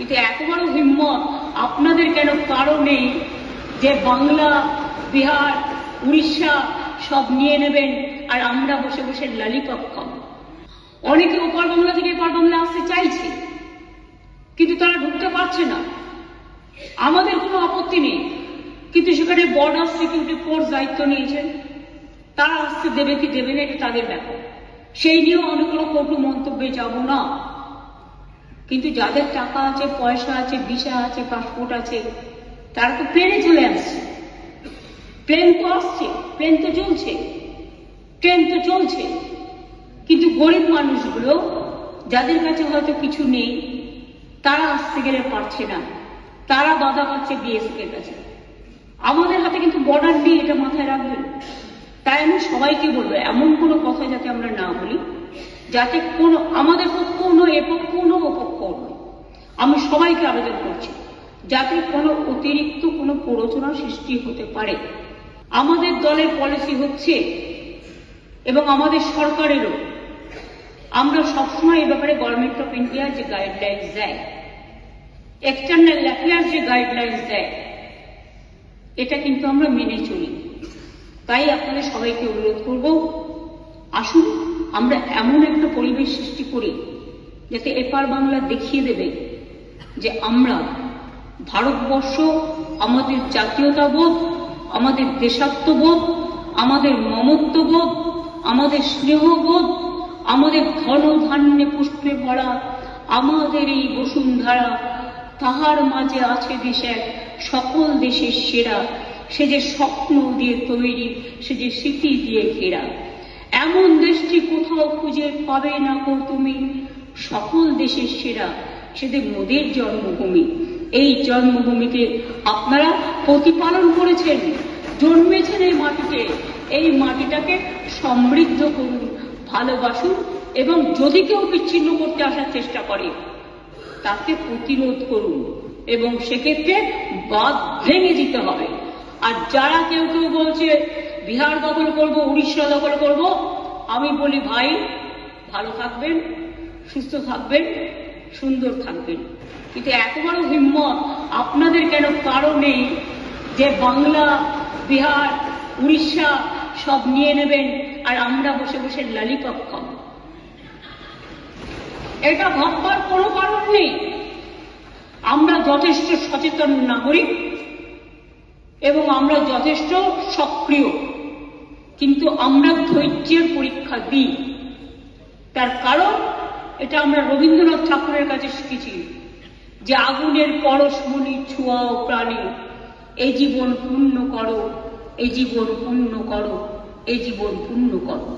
কিন্তু এত বড় হিম্মত আপনাদের কেন কারো নেই যে বাংলা, বিহার, উড়িষ্যা সব নিয়ে নেবেন আর আমরা বসে বসে লালিপপ খাবো। অনেকে ওপার বাংলা থেকে এপার বাংলা আসতে চাইছে, কিন্তু তারা ঢুকতে পারছে না। আমাদের কোনো আপত্তি নেই, কিন্তু সেখানে বর্ডার সিকিউরিটি ফোর্স দায়িত্ব নিয়েছেন, তারা আসতে দেবে কি দেবে না এটা তাদের ব্যাপার। সেই নিয়েও আমি কোনো কটু মন্তব্যে যাব না। কিন্তু যাদের টাকা আছে, পয়সা আছে, ভিসা আছে, পাসপোর্ট আছে, তারা তো প্লেনে চলে আসছে। প্লেন তো আসছে, প্লেন তো চলছে, ট্রেন তো চলছে, কিন্তু গরিব মানুষগুলো যাদের কাছে হয়তো কিছু নেই, তারা আসতে গেলে পারছে না, তারা বাধা পাচ্ছে বিএসএফ এর কাছে। আমাদের হাতে কিন্তু বর্ডার নেই, এটা মাথায় রাখবেন। তাই আমি সবাইকে বলবো, এমন কোনো কথা যাতে আমরা না বলি, যাতে কোনো আমাদের পক্ষও নয়, এ পক্ষও নয়, ও পক্ষও নয়। আমি সবাইকে আবেদন করছি যাতে কোনো অতিরিক্ত কোনো প্ররোচনা সৃষ্টি হতে পারে। আমাদের দলের পলিসি হচ্ছে, এবং আমাদের সরকারেরও, আমরা সবসময় এ ব্যাপারে গভর্নমেন্ট অফ ইন্ডিয়া যে গাইডলাইন্স দেয়, এক্সটার্নাল অ্যাফেয়ার্স যে গাইডলাইন্স দেয়, এটা কিন্তু আমরা মেনে চলি। তাই আপনাদের সবাইকে অনুরোধ করব, আসুন আমরা এমন একটা পরিবেশ সৃষ্টি করি যাতে এপার বাংলা দেখিয়ে দেবে যে আমরা ভারতবর্ষ, আমাদের জাতীয়তাবোধ, আমাদের দেশাত্মবোধ, আমাদের মমত্ববোধ, আমাদের স্নেহবোধ, আমাদের ধন ধান্যে পুষ্পে ভরা আমাদের এই বসুন্ধরা, তাহার মাঝে আছে দেশের সকল দেশের সেরা, সে যে স্বপ্ন দিয়ে তৈরি, সে যে স্মৃতি দিয়ে ঘেরা। এমন দেশটি কোথাও খুঁজে পাবে না কো তুমি, সকল দেশের সেরা, সে যে মোদের জন্মভূমি। এই জন্মভূমিকে আপনারা প্রতিপালন করেছেন, জন্মেছেন এই মাটিতে। এই মাটিটাকে সমৃদ্ধ করুন, ভালোবাসুন, এবং যদি কেউ বিচ্ছিন্ন করতে আসার চেষ্টা করে তাকে প্রতিরোধ করুন, এবং সেক্ষেত্রে বাঁধ ভেঙে দিতে হবে। আর যারা কেউ কেউ বলছে বিহার দখল করব, উড়িষ্যা দখল করব, আমি বলি ভাই, ভালো থাকবেন, সুস্থ থাকবেন, সুন্দর থাকবেন। কিন্তু এত বড় হিম্মত আপনাদের কেন কারো নেই যে বাংলা, বিহার, উড়িষ্যা সব নিয়ে নেবেন আর আমরা বসে বসে লালিপপ খাবো। এটা ভাববার কোনো কারণ নেই। আমরা যথেষ্ট সচেতন নাগরিক এবং আমরা যথেষ্ট সক্রিয়, কিন্তু আমরা ধৈর্যের পরীক্ষা দিই। তার কারণ এটা আমরা রবীন্দ্রনাথ ঠাকুরের কাছে শিখেছি যে আগুনের পরশমণি ছোঁয়াও প্রাণে, এই জীবন পূর্ণ করো, এই জীবন পূর্ণ করো, এই জীবন পূর্ণ করো।